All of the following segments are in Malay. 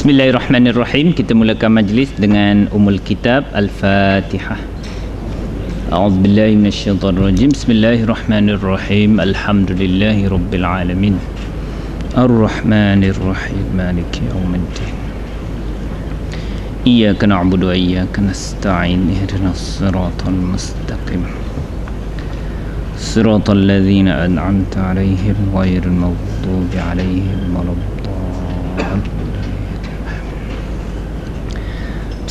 Bismillahirrahmanirrahim. Kita mulakan majlis dengan Ummul Kitab Al-Fatihah. A'udzubillahi minasyaitonirrajim. Bismillahirrahmanirrahim. Alhamdulillahi rabbil alamin. Ar-Rahmanirrahim. Maliki yaumiddin. Iyyaka na'budu wa iyyaka nasta'in. Ihdinas siratal mustaqim. Siratal ladzina an'amta 'alaihim ghairil maghdubi 'alaihim waladdallin.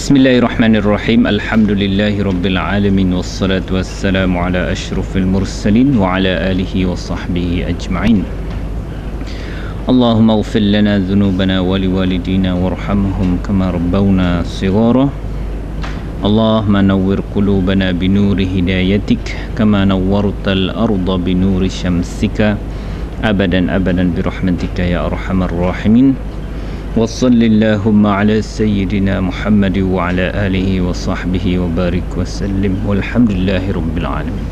Bismillahirrahmanirrahim. Alhamdulillahi rabbil alamin. Wassalatu wassalamu ala asyrafil mursalin wa ala alihi wa sahbihi ajma'in. Allahumma ighfir lana dhunubana wa liwalidina warhamhum kama rabbawna shighara. Allahumma nawwir qulubana binuri hidayatik kama nawwartal arda binuri syamsika abadan abadan birahmatika ya arhamar rahimin. Wa sallallahumma ala sayyidina Muhammad wa ala alihi wa sahbihi wa barik wa sallim walhamdulillahi rabbil alamin.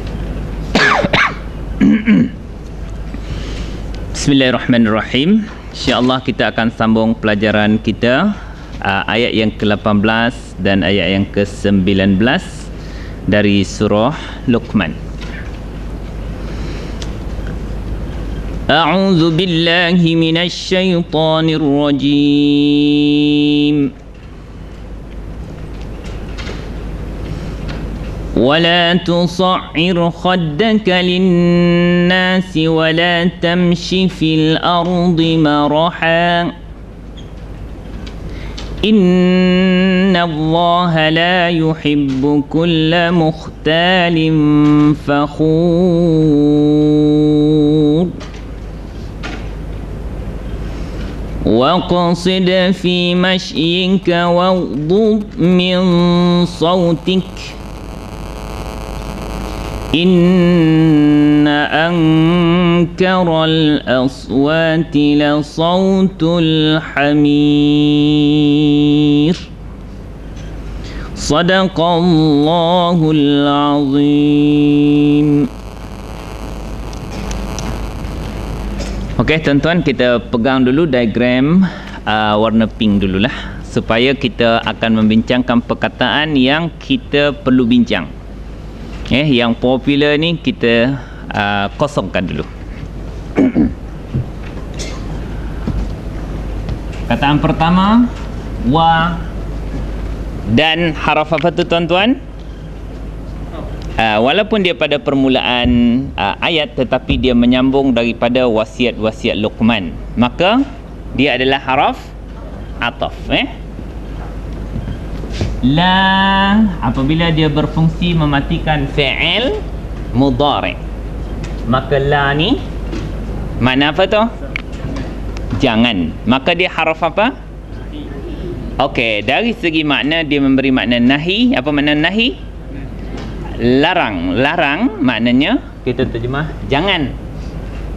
Bismillahirrahmanirrahim. InsyaAllah kita akan sambung pelajaran kita ayat yang ke-18 dan ayat yang ke-19 dari surah Luqman. أعوذ بالله من الشيطان الرجيم ولا تصعر خدك للناس ولا تمش في الأرض مرحا إن الله لا يحب كل مختال فخور وَاقْصِدْ فِي مَشْيِكَ وَاغْضُضْ مِنْ صَوْتِكَ إِنَّ أَنْكَرَ الْأَصْوَاتِ لَصَوْتُ الْحَمِيرِ صَدَقَ اللَّهُ الْعَظِيمُ. Okey tuan-tuan, kita pegang dulu diagram warna pink dululah supaya kita akan membincangkan perkataan yang kita perlu bincang. Yang popular ni kita kosongkan dulu. Perkataan pertama wa, dan haraf apa tu tuan-tuan? Walaupun dia pada permulaan ayat tetapi dia menyambung daripada wasiat-wasiat Luqman, maka dia adalah haraf ataf. La apabila dia berfungsi mematikan fi'il mudhari', maka la ni makna apa tu? Jangan. Maka dia haraf apa? Okey, dari segi makna dia memberi makna nahi. Apa makna nahi? Larang. Larang maknanya kita terjemah jangan.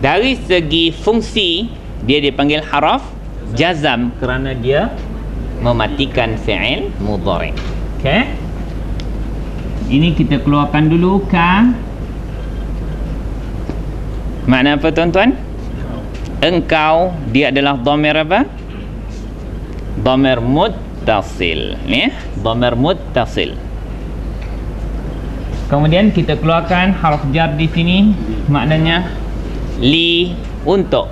Dari segi fungsi dia dipanggil haraf jazam kerana dia mematikan fi'il mudhari'. Okey, ini kita keluarkan dulu ka. Makna apa tuan-tuan? Engkau, dia adalah dhamir apa? Dhamir muttasil, dhamir muttasil. Kemudian kita keluarkan harf jar di sini, maknanya li, untuk.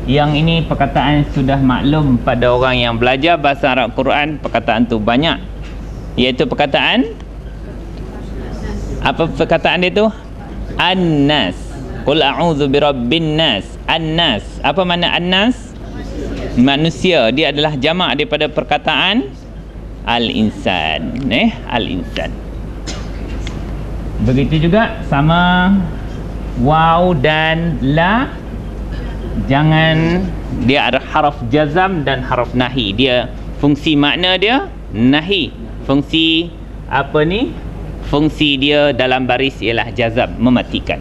Yang ini perkataan sudah maklum pada orang yang belajar bahasa Arab Quran. Perkataan tu banyak, iaitu perkataan apa? Perkataan dia tu an-nas. Qul a'udzu birabbin nas. An-nas, apa makna an-nas? Manusia. Dia adalah jamak daripada perkataan al-insan. Al-insan. Begitu juga sama waw dan la, jangan. Dia ada haraf jazam dan haraf nahi. Dia fungsi makna dia nahi. Fungsi apa ni? Fungsi dia dalam baris ialah jazam, mematikan.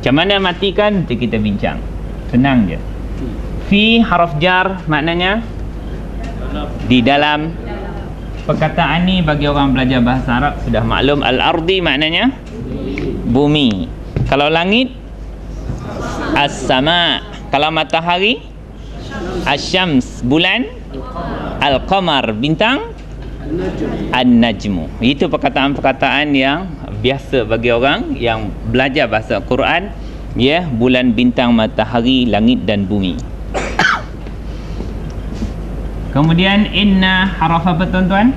Macam mana matikan? Itu kita bincang. Senang je. Fi haraf jar maknanya di dalam. Perkataan ni bagi orang belajar bahasa Arab sudah maklum. Al-ardi maknanya bumi. Kalau langit as-sama. Kalau matahari asyams. Bulan Al-qamar, bintang. An-najmu. Itu perkataan-perkataan yang biasa bagi orang yang belajar bahasa Quran. Ya, bulan, bintang, matahari, langit dan bumi. Kemudian inna haraf apa tuan-tuan?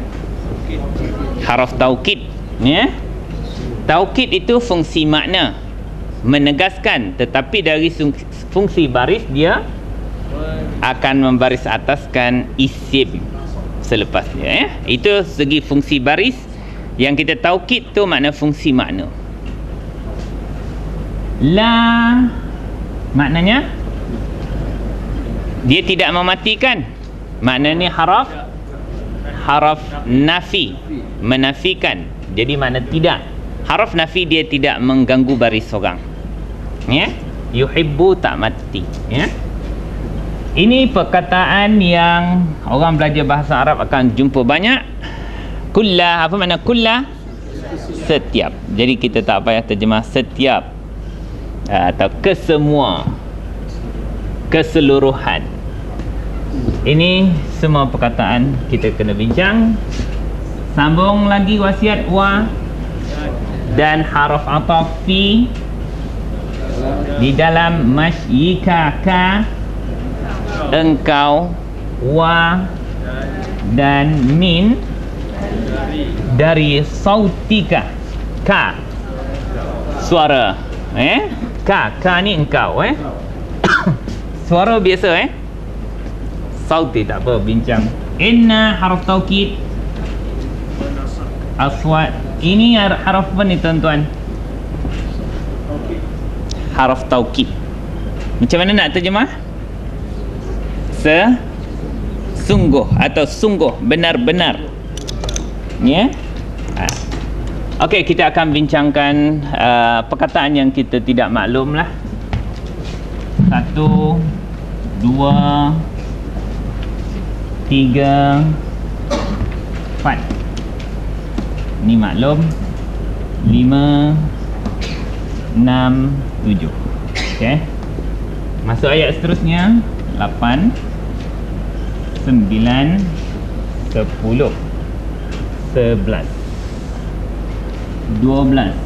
Haraf taukid. Ya. Taukid itu fungsi makna, menegaskan, tetapi dari fungsi baris dia akan membaris ataskan isim selepasnya, ya. Itu segi fungsi baris. Yang kita taukid tu makna fungsi makna. La maknanya dia tidak mematikan. Maknanya haraf nafi, menafikan. Jadi makna tidak. Haraf nafi dia tidak mengganggu baris orang. Ya, yuhibbu tak mati. Ya. Ini perkataan yang orang belajar bahasa Arab akan jumpa banyak. Kullah, apa makna kullah? Setiap. Jadi kita tak payah terjemah setiap atau kesemua, keseluruhan. Ini semua perkataan kita kena bincang. Sambung lagi wasiat wa dan haraf ataf fi di dalam masyyika ka, engkau, wa dan min dari sautika, ka suara, ka ni engkau, suara biasa, sauti tak apa, bincang. Inna haraf taukid aswat. Ini haraf apa ni tuan-tuan? Haraf taukid. Macam mana nak terjemah? Sungguh atau sungguh, benar-benar. Ya. Okey, kita akan bincangkan perkataan yang kita tidak maklum lah. 1, 2, 3, 4. Ni maklum. 5, 6, 7. Okey. Masuk ayat seterusnya. 8, 9, 10, 11, 12.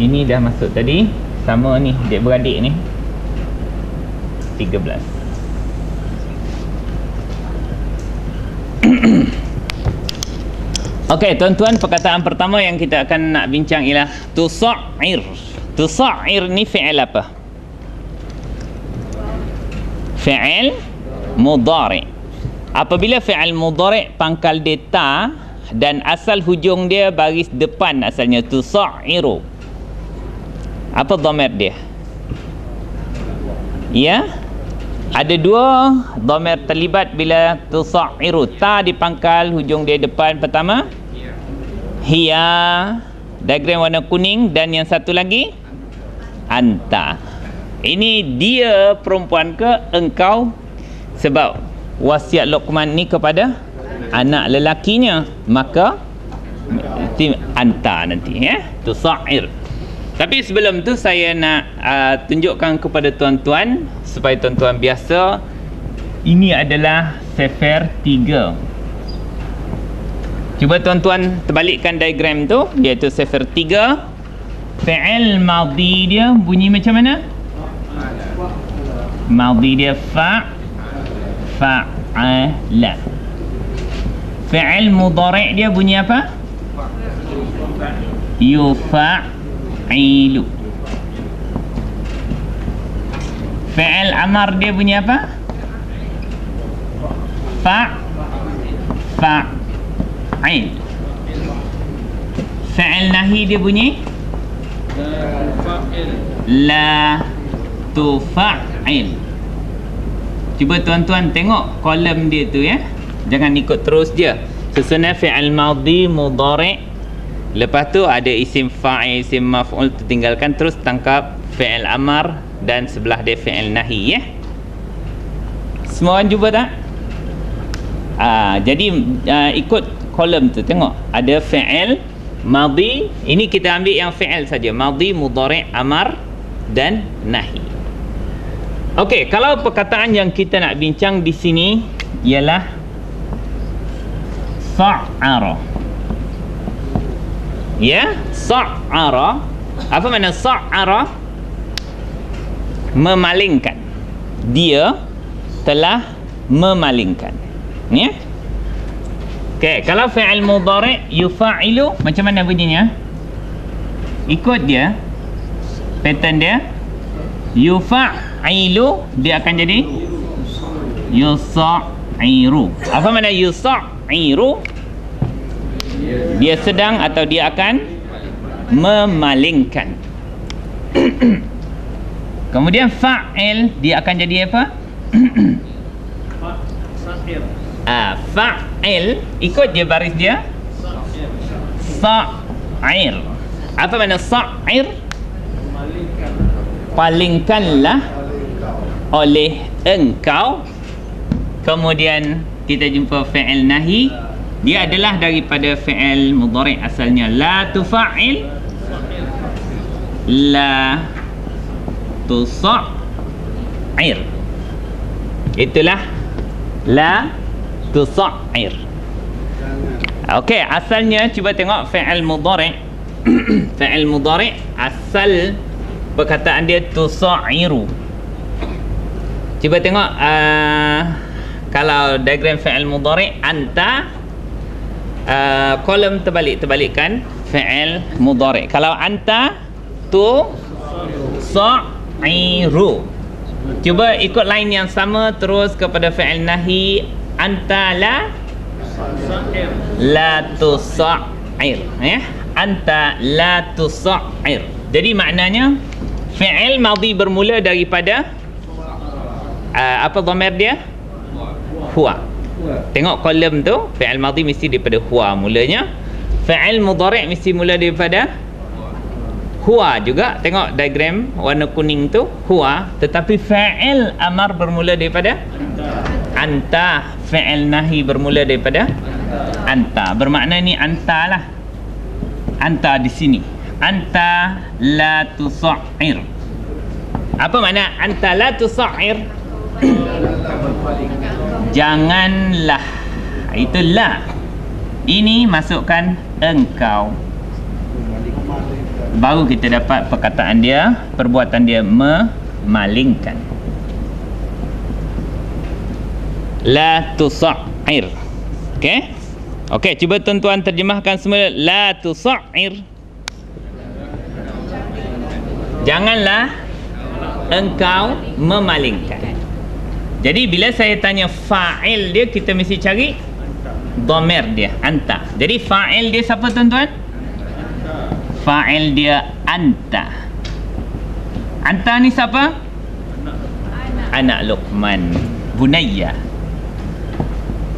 Ini dah masuk tadi. Sama ni, adik beradik ni. 13. Okey, tuan-tuan, perkataan pertama yang kita akan nak bincang ialah tusa'ir. Tusa'ir ni fi'il apa? Fi'il mudhari'. Apabila fi'il mudhari' pangkal dia ta dan asal hujung dia baris depan, asalnya tusa'iru. Apa dhamir dia? Ya, ada dua dhamir terlibat bila tusa'iru. Ta di pangkal hujung dia depan. Pertama hiya, diagram warna kuning, dan yang satu lagi anta. Ini dia perempuan ke engkau? Sebab wasiat Luqman ni kepada anak lelakinya, maka anta nanti, ya, tusa'ir. Tapi sebelum tu saya nak tunjukkan kepada tuan-tuan supaya tuan-tuan biasa. Ini adalah sefer 3. Cuba tuan-tuan terbalikkan diagram tu, iaitu sefer 3. Fi'il madhi dia bunyi macam mana? Madhi dia fa'ala. Fi'il mudhari' dia bunyi apa? Yufa'ilu. Fi'il amar dia bunyi apa? Fa'il. Fi'il nahi dia bunyi la tufa'il. Cuba tuan-tuan tengok kolom dia tu, ya. Jangan ikut terus je. Susunan fi'il madhi mudhari', lepas tu ada isim fa'il, isim maf'ul, tinggalkan, terus tangkap fi'il amar dan sebelah dia fi'il nahi, ya. Semua orang cuba tak? Jadi ikut kolom tu, tengok ada fi'il madhi. Ini kita ambil yang fi'il saja, madhi, mudhari', amar dan nahi. Okey, kalau perkataan yang kita nak bincang di sini ialah sa'ara. Ya, sa'ara. Apa makna sa'ara? Memalingkan. Dia telah memalingkan. Ya. Okey, kalau fi'il mudhari' yufa'ilu, macam mana bunyinya? Ikut dia. Pattern dia. Yufa'ilu, dia akan jadi yusa'iru. Apa makna yusa'iru? Dia sedang atau dia akan memalingkan. Kemudian fa'il, dia akan jadi apa? Fa'il, ikut je baris dia. Sa'ir. Apa makna sa'ir? Palingkanlah oleh engkau. Kemudian kita jumpa fi'il nahi. Dia adalah daripada fi'il mudhari' asalnya. La tufa'il, la tusa'ir. Itulah la tusa'ir. Okey, asalnya cuba tengok fi'il mudhari'. Fi'il mudhari' asal perkataan dia tusa'iru. Cuba tengok kalau diagram fi'il mudhari', anta kolom terbalikkan fi'il mudhari'. Kalau anta tusa'iru. Cuba ikut line yang sama terus kepada fi'il nahi. Anta la tusa'ir. Ya, anta la tusa'ir. Jadi maknanya fi'il madhi bermula daripada apa dhamir dia? Huwa. Tengok kolom tu, fi'il madhi mesti daripada huwa mulanya. Fi'il mudhari' mesti mula daripada huwa juga. Tengok diagram warna kuning tu, huwa. Tetapi fi'il amar bermula daripada anta. Fi'il nahi bermula daripada anta. Bermakna ni anta lah. Anta di sini. Anta la tusa'ir. Apa makna anta la tusa'ir? Janganlah. Itulah. Ini masukkan engkau. Baru kita dapat perkataan dia, perbuatan dia memalingkan. La tusa'ir. Okey? Okey, cuba tuan-tuan terjemahkan semula. La tusa'ir. Janganlah engkau memalingkan. Jadi bila saya tanya fa'il dia, kita mesti cari dhamir dia, anta. Jadi fa'il dia siapa tuan-tuan? Fa'il dia anta. Anta ni siapa? Anak Luqman, Bunayya.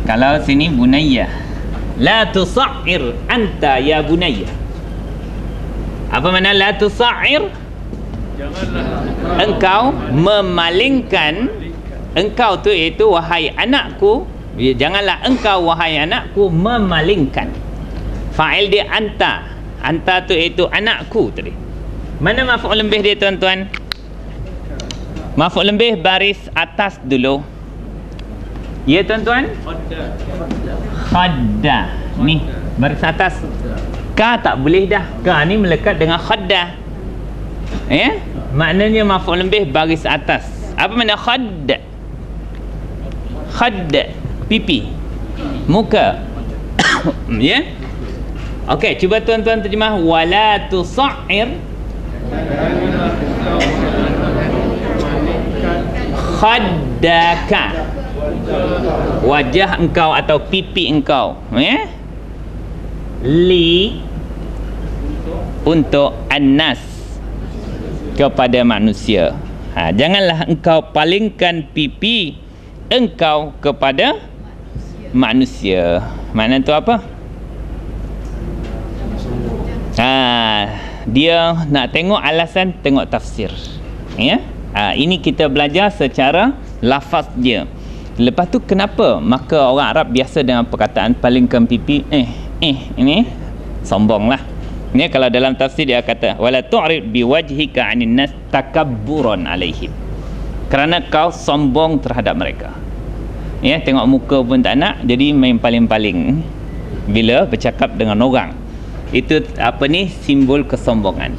Kalau sini Bunayya. La tusa'ir anta ya Bunayya. Apa makna la tusa'ir? Engkau memalingkan. Engkau tu iaitu wahai anakku. Janganlah engkau wahai anakku memalingkan. Fa'il dia anta. Anta tu iaitu anakku tadi. Mana maf'ul lebih dia tuan-tuan? Maf'ul lebih baris atas dulu. Ya tuan-tuan? Khadda. Ni baris atas. Ka tak boleh dah. Ka ni melekat dengan khadda. Ya? Maknanya maf'ul lebih baris atas. Apa makna khadda? Khadda, pipi, muka. Ya? Okey, cuba tuan-tuan terjemah wala tusa'ir khaddaka. Wajah engkau atau pipi engkau, ya? Li, untuk annas, kepada manusia. Janganlah engkau palingkan pipi engkau kepada manusia. Makna tu apa? Dia nak tengok alasan, tengok tafsir. Ya? Ini kita belajar secara lafaz dia. Lepas tu kenapa maka orang Arab biasa dengan perkataan palingkan pipi? Ini sombonglah. Ini kalau dalam tafsir dia kata wala tu'rid biwajhika 'anil nas takabburan 'alaihim. Kerana kau sombong terhadap mereka. Ya, tengok muka pun tak nak, jadi main paling-paling. bila bercakap dengan orang. Itu apa ni? Simbol kesombongan.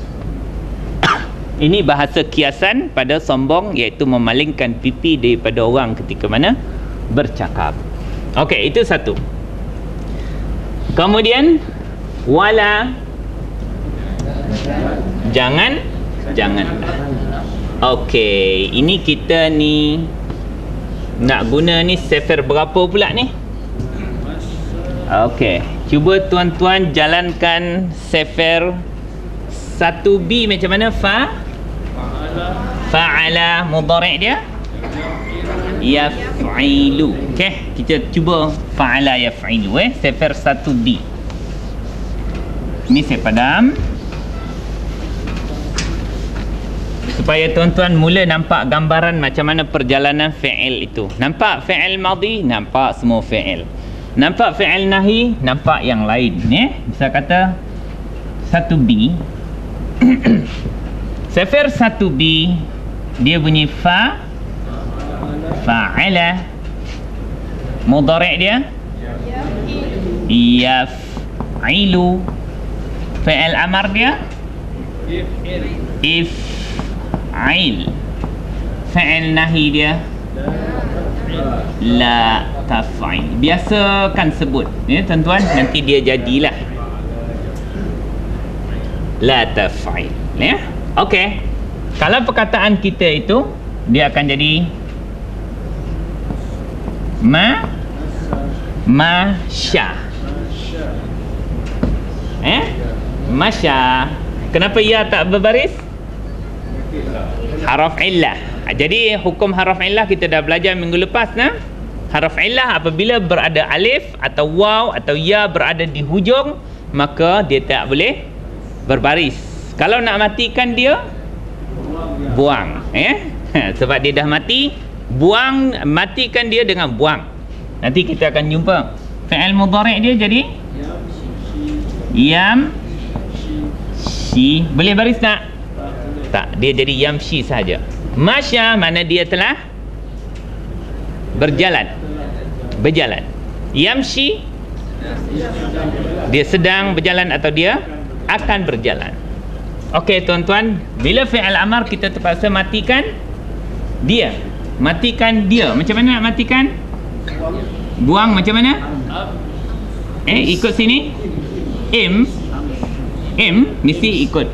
Ini bahasa kiasan pada sombong, iaitu memalingkan pipi daripada orang ketika mana bercakap. Okey, itu satu. Kemudian wala, jangan. Okey, ini kita ni nak guna ni sefer berapa pula ni? Okey, cuba tuan-tuan jalankan sefer 1B macam mana? Fa'ala mudhari' dia yaf'ilu. Okey, kita cuba fa'ala yaf'ilu sefer 1B. Ini saya padam supaya tuan-tuan mula nampak gambaran macam mana perjalanan fi'il itu. Nampak fi'il madhi, nampak semua fi'il. Nampak fi'il nahi, nampak yang lain. Misal kata 1B. Sefer 1B dia bunyi fa'ala. Mudhari' dia yaf'ilu. Fi'il amar dia if'il. Fi'il nahi dia la taf'il. Biasakan sebut tuan-tuan, nanti dia jadilah la taf'il. Okey. Kalau perkataan kita itu dia akan jadi masya. Masya. Kenapa ya tak berbaris? Haraf illah. Jadi hukum haraf illah kita dah belajar minggu lepas nah. Haraf illah apabila berada alif atau waw atau ya berada di hujung, maka dia tak boleh berbaris. Kalau nak matikan dia, buang. Sebab dia dah mati, buang, matikan dia dengan buang. Nanti kita akan jumpa fi'il mudhari' dia jadi yamshi. Boleh baris tak? Tak, dia jadi yamshi saja. Masya mana dia telah berjalan. Yamshi dia sedang berjalan atau dia akan berjalan. Okey tuan-tuan, bila fi'il amar kita terpaksa matikan dia. Macam mana nak matikan? Buang macam mana? Ikut sini. Im mesti ikut.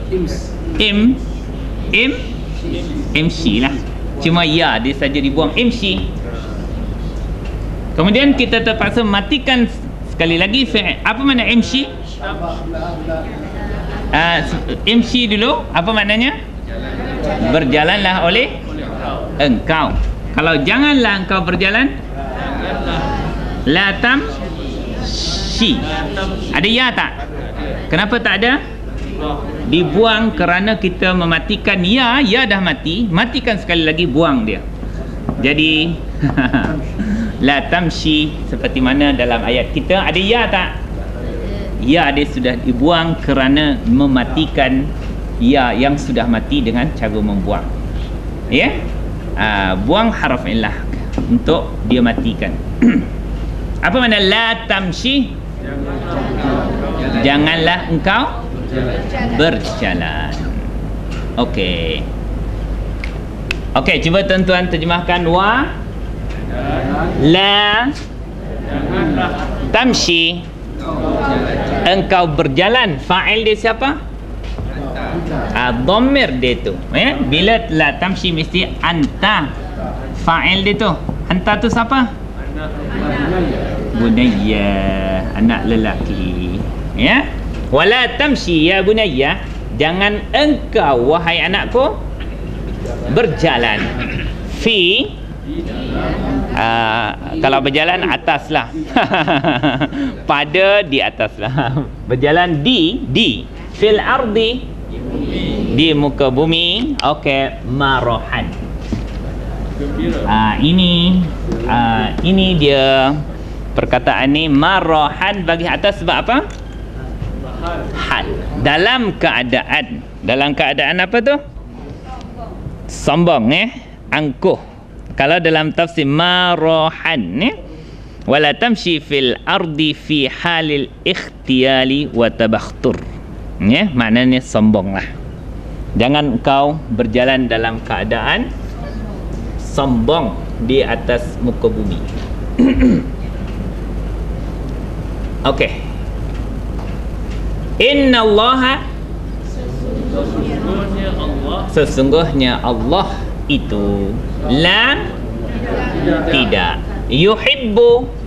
MC lah. Cuma ya dia saja dibuang, MC. Kemudian kita terpaksa matikan sekali lagi fi'il. Apa makna MC? MC dulu apa maknanya? Berjalanlah oleh engkau. Kalau janganlah engkau berjalan, la tamshi. Ada ya tak? Kenapa tak ada? Dibuang kerana kita mematikan ya dah mati, matikan sekali lagi, buang dia. Jadi la tamshi seperti mana dalam ayat kita ada ya tak? Ya dia sudah dibuang kerana mematikan ya yang sudah mati dengan cara membuang. Buang haraf illah untuk dia matikan. Apa makna la tamshi? Janganlah engkau berjalan. Okey, cuba tuan-tuan terjemahkan la tamshi. Engkau berjalan. Fa'il dia siapa? Dhamir dia tu. Bila la tamshi mesti anta. Fa'il dia tu. Anta tu siapa? Bunayya, anak lelaki. Wala tamshi ya bunayya. Jangan engkau wahai anakku berjalan. Kalau berjalan atas lah. Pada di atas lah. Berjalan di fil ardi, di muka bumi. Okey, marohan. Ini dia perkataan ni marohan bagi atas sebab apa? Hal. Dalam keadaan apa tu? Sombong angkuh. Kalau dalam tafsir marohan Wala tamshi fil ardi fi halil ikhtiyali wa tabakhtur. Ya, maknanya sombonglah. Jangan kau berjalan dalam keadaan sombong di atas muka bumi. Okey. Inna Allaha, sesungguhnya Allah itu la tidak yuhibbu.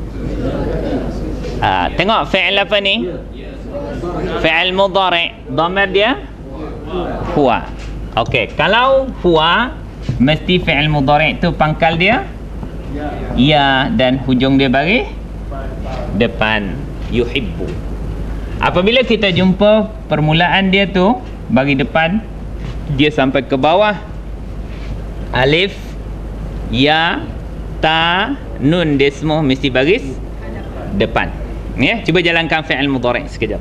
Tengok fi'il apa ni? Fi'il mudhari', dhamir dia huwa. Okey, kalau huwa mesti fi'il mudhari' tu pangkal dia ya dan hujung dia bagi depan yuhibbu. Apabila kita jumpa permulaan dia tu bagi depan, dia sampai ke bawah, alif, ya, ta, nun, dia semua mesti baris depan. Ya, cuba jalankan fi'il mudhari' sekejap.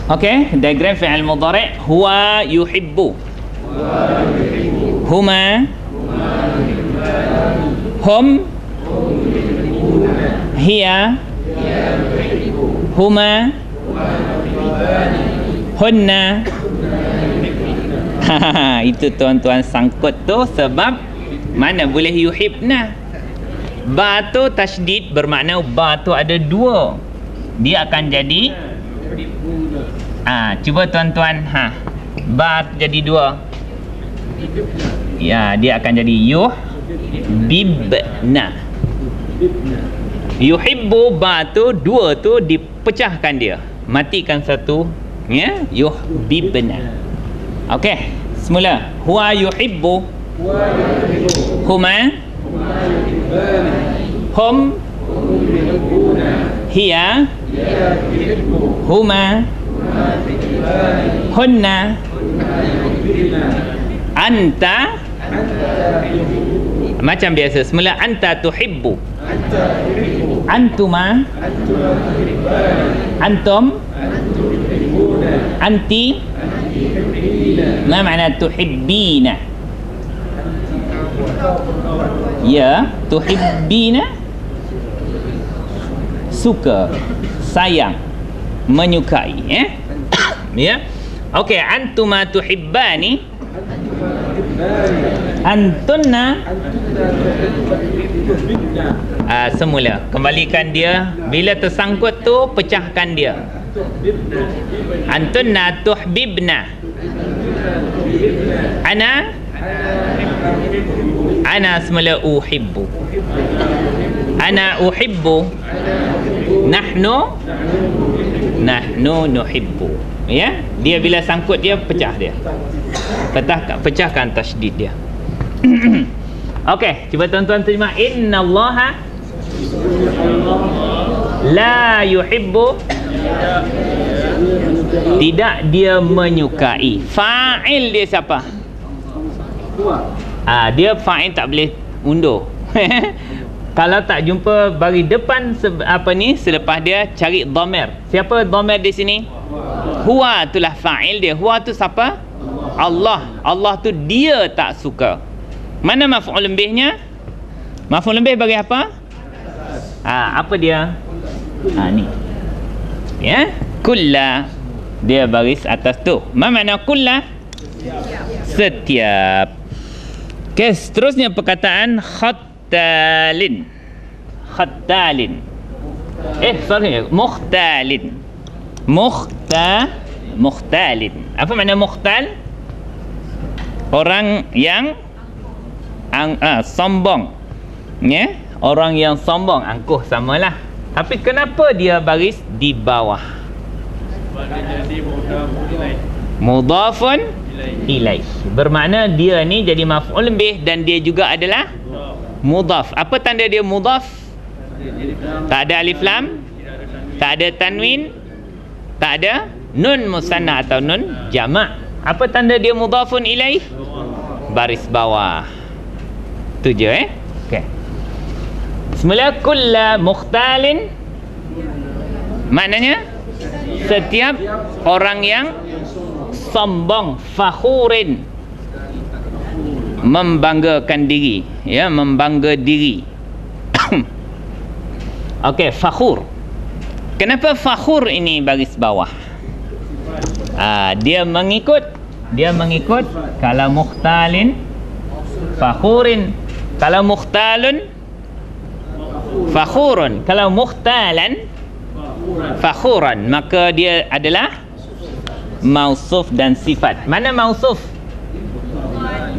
Okey, diagram fi'il mudhari'. Huwa yuhibbu, huma, hum, hiya, huma, hunna. Itu tuan-tuan sangkut tu sebab mana boleh yuhibna. Ba tu tasydid bermakna ba tu ada dua. Dia akan jadi cuba tuan-tuan ba jadi dua. Ya, dia akan jadi yuhibna. Yuhibbu ba tu dua tu dipecahkan dia. Matikan satu, ya, yuhibna. Okey, semula. Huwa yuhibbu, huma, hum, hiya, huma, hunna, anta. Macam biasa, semula anta tuhibbu, antuma, antum, anti. Ma makna tuhibbina? Ya, tuhibbina suka, sayang, menyukai, ya. Okey, antuma tuhibbani, antunna. Semula kembalikan dia, bila tersangkut tu pecahkan dia. Antunna tuhbibna, ana semula uhibbu, ana uhibbu, nahnu nuhibbu. Ya, dia bila sangkut dia pecah dia, pecahkan tasydid dia. Okey, cuba tuan-tuan terima. Inna Allaha la yuhibbu, tidak dia menyukai. Fa'il dia siapa? Dia fa'il tak boleh undur. Kalau tak jumpa bagi depan selepas dia cari dhamir. Siapa dhamir di sini? Huwa, itulah fa'il dia. Huwa tu siapa? Allah. Allah tu dia tak suka. Mana maf'ul bihnya? Maf'ul bih bagi apa? Apa dia? Ni. Ya, kulla. Dia baris atas tu. Ma makna kulla? Setiap. Okey, seterusnya perkataan khattalin. Khattalin. Sorry, mukhtalin. Mukhtalin. Apa makna mukhtal? Orang yang sombong. Ya, orang yang sombong, angkuh samalah. Tapi kenapa dia baris di bawah? Mudhafun ilaih. Bermakna dia ni jadi maf'ul bih dan dia juga adalah mudhaf. Apa tanda dia mudhaf? Tak ada alif lam, tak ada tanwin, tak ada nun musanna atau nun jamak. Apa tanda dia mudhafun ilaih? Baris bawah. Tu je okey. Semula kulla mukhtalin maknanya setiap orang yang sombong, fakhurin. membanggakan diri, ya, membangga diri. Okey, fakhur. Kenapa fakhur ini baris bawah? Dia mengikut kalau mukhtalin fakhurin, kalau mukhtalun fakhurun, kalau mukhtalan fakhuran, maka dia adalah mausuf dan sifat. Mana mausuf?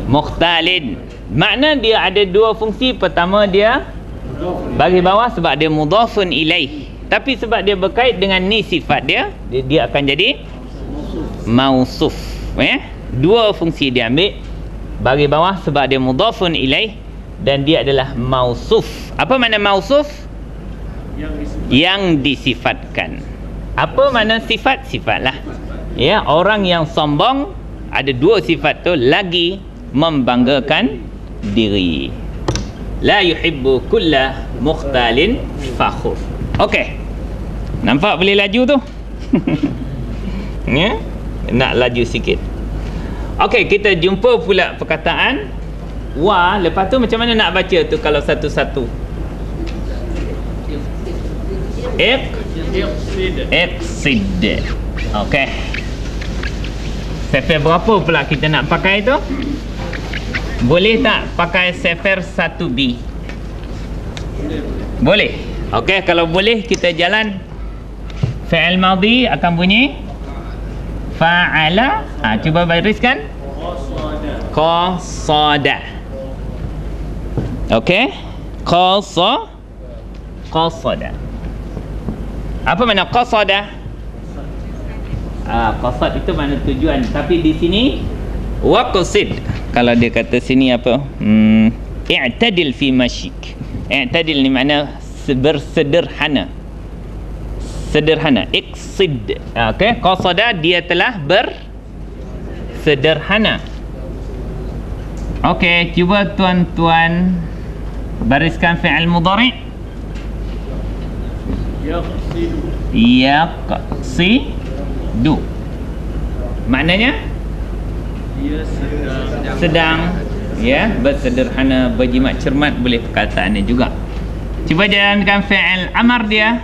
Mukhtalin. Makna dia ada dua fungsi. Pertama, dia bagi bawah sebab dia mudhafun ilaih, tapi sebab dia berkait dengan ni sifat dia akan jadi mausuf. Dua fungsi dia ambil. Bagi bawah sebab dia mudhafun ilaih dan dia adalah mausuf. Apa makna mausuf? Yang disifatkan. Apa makna sifat? Sifatlah. Ya, orang yang sombong ada dua sifat tu, lagi membanggakan diri. La yuhibbu kulla mukhtalin fakhur. Okey. Nampak boleh laju tu? Ya? Nak laju sikit. Okey, kita jumpa pula perkataan wa. Lepas tu macam mana nak baca tu kalau satu-satu? Iqsid. Okey. Sefer berapa pula kita nak pakai tu? Boleh tak pakai sefer 1B? Boleh. Okey, kalau boleh kita jalan. Fi'il madhi akan bunyi fa'ala. Cuba bariskan. Qasada. Okey. Qasada. Apa makna qasada? Qasad itu makna tujuan, tapi di sini waqsid. Kalau dia kata sini apa? I'tadil fi masyik. I'tadil ni makna bersederhana. Sederhana. Iqsid. Okey, qasada dia telah bersederhana. Okey, cuba tuan-tuan bariskan fi'il mudhari'. Yaqsidu. Maknanya dia sedang ya, bersederhana, berjimat cermat, boleh perkataannya juga. Cuba jalankan fi'il amar dia.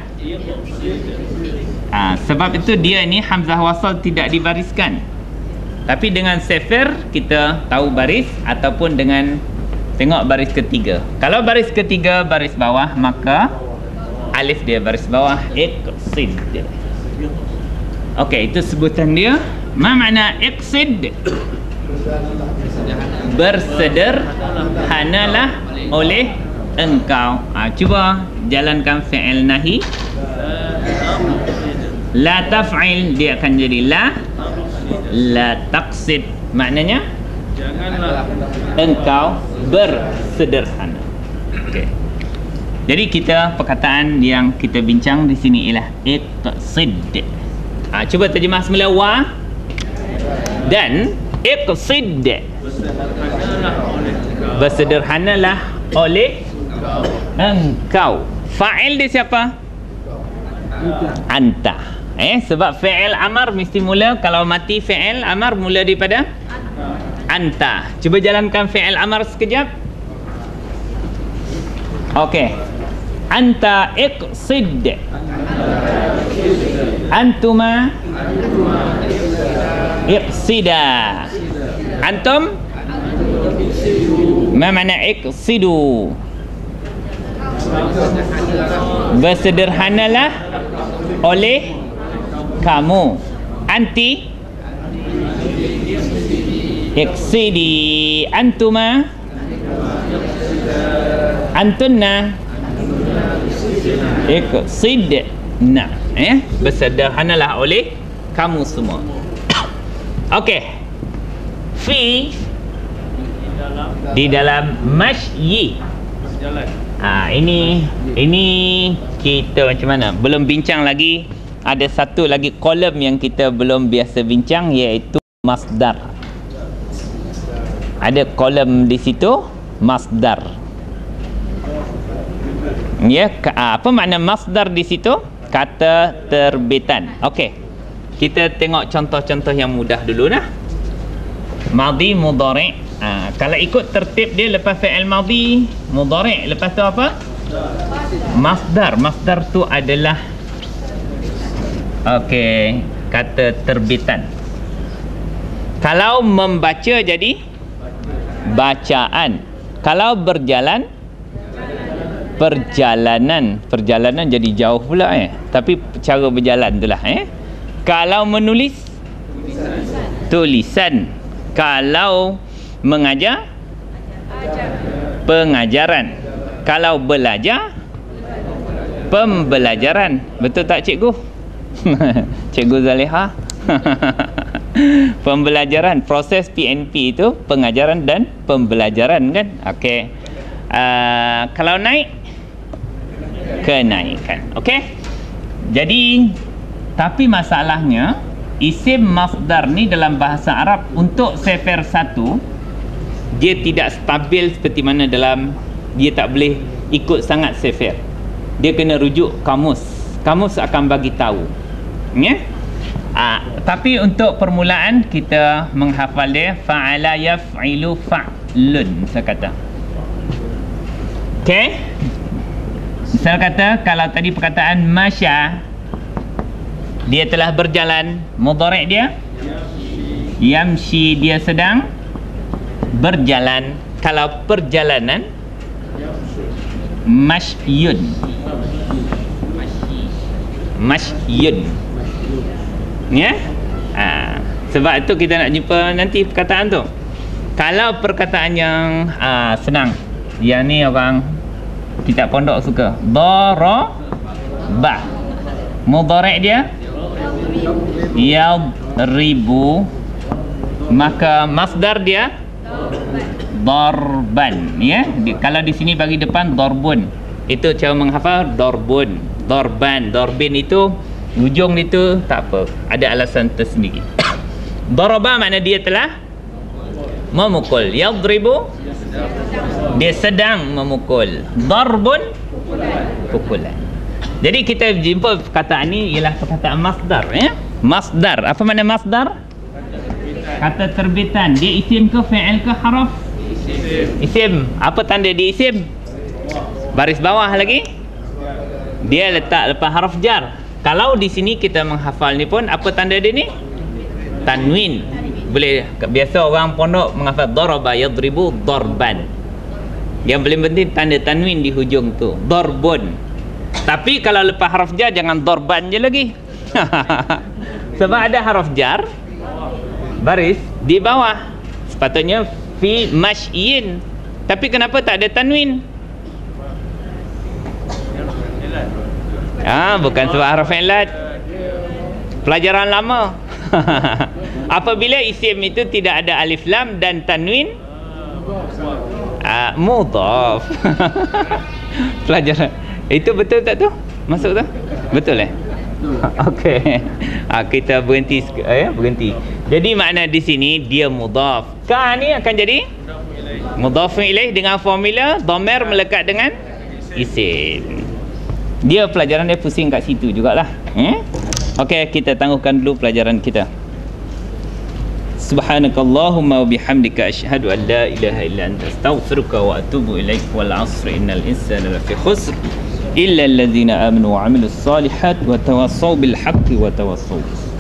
Sebab itu dia ni hamzah wasal tidak dibariskan. Tapi dengan sefer kita tahu baris, ataupun dengan tengok baris ketiga. Kalau baris ketiga baris bawah, maka alif dia baris bawah. Iqsid. Okey, itu sebutan dia. Ma makna iqsid? Bersederhanalah oleh engkau. Cuba jalankan fi'il nahi. La taf'il, dia akan jadi la taqsid. Maknanya janganlah engkau bersederhana. Okey. Jadi kita perkataan yang kita bincang di sini ialah iqsid. Cuba terjemah semula wa dan iqsid. Bersederhanalah oleh engkau. Fa'il dia siapa? Anta. Sebab fi'il amar mesti mula, kalau mati fi'il amar mula daripada anta. Cuba jalankan fi'il amar sekejap. Okey. Anta iqsid. Antuma iqsida. Antum ma makna iqsidu? Bersederhanalah oleh kamu. Anti iqsidi. Antuma antunna iqsidna. Bersederhanalah oleh kamu semua. Okey. Fi di dalam masyi. Ini kita macam mana? Belum bincang lagi. Ada satu lagi kolom yang kita belum biasa bincang, iaitu masdar. Ada kolom di situ masdar. Ya, apa makna masdar di situ? Kata terbitan. Okey. Kita tengok contoh-contoh yang mudah dulu nah. Madhi mudhari' Kalau ikut tertib dia, lepas fi'il madhi mudhari', lepas tu apa? Masdar. Masdar tu adalah kata terbitan. Kalau membaca jadi bacaan. Kalau berjalan, perjalanan. Perjalanan jadi jauh pula tapi cara berjalan itulah Kalau menulis, tulisan. Kalau mengajar, pengajaran. Kalau belajar, pembelajaran. Betul tak cikgu? Cikgu Zaliha? Pembelajaran. Proses PNP itu pengajaran dan pembelajaran kan? Okey. Kalau naik, kenaikan. Okey. Jadi tapi masalahnya isim masdar ni dalam bahasa Arab untuk sefer 1 dia tidak stabil seperti mana dalam, dia tak boleh ikut sangat sefer. Dia kena rujuk kamus. Kamus akan bagi tahu. Tapi untuk permulaan kita menghafal dia fa'ala yaf'ilu fa'lun saya kata. Okey. Misal kata kalau tadi perkataan masya, dia telah berjalan, mudhari' dia yamshi, dia sedang berjalan. Kalau perjalanan, mashyun. Mashyun. Sebab itu kita nak jumpa nanti perkataan tu. Kalau perkataan yang senang, yang ni orang kitab pondok suka, daraba, mudhari' dia yadribu, maka masdar dia darban. Kalau di sini bagi depan darbun, itu cara menghafal darbun. Darban, darbin itu hujung itu tak apa, ada alasan tersendiri. Daraba makna dia telah memukul. Yadribu, dia sedang memukul. Darbun, pukulan. Jadi kita jumpa perkataan ni ialah perkataan masdar. Masdar. Apa makna masdar? Kata terbitan. Dia isim ke fi'il ke haraf? Isim. Apa tanda di isim? Baris bawah lagi. Dia letak lepas haraf jar. Kalau di sini kita menghafal ni pun, apa tanda dia ni? Tanwin. Boleh, biasa orang pondok menghafal daraba yadribu darban. Yang paling penting tanda tanwin di hujung tu, darbun. Tapi kalau lepas haraf jar jangan darban je lagi. Sebab ada haraf jar baris di bawah. Sepatutnya fi mashyin. Tapi kenapa tak ada tanwin? Bukan sebab haraf ilat. Pelajaran lama. Apabila isim itu tidak ada alif lam dan tanwin, mudhaf. Pelajaran itu betul tak tu? Masuk tu? Betul Okey. Kita berhenti berhenti. Jadi makna di sini dia mudhaf. Ka ni akan jadi mudhaf ilaih dengan formula dhamir melekat dengan isim. Dia pelajaran dia pusing kat situ jugalah. Okey, kita tangguhkan dulu pelajaran kita. Subhanakallahumma wa bihamdika asyhadu an la ilaha illa anta astaghfiruka wa atubu ilaik. Wal 'asri innal insana lafi khusr illa alladhina amanu wa 'amilus solihat wa tawassaw bil haqqi wa tawassaw bis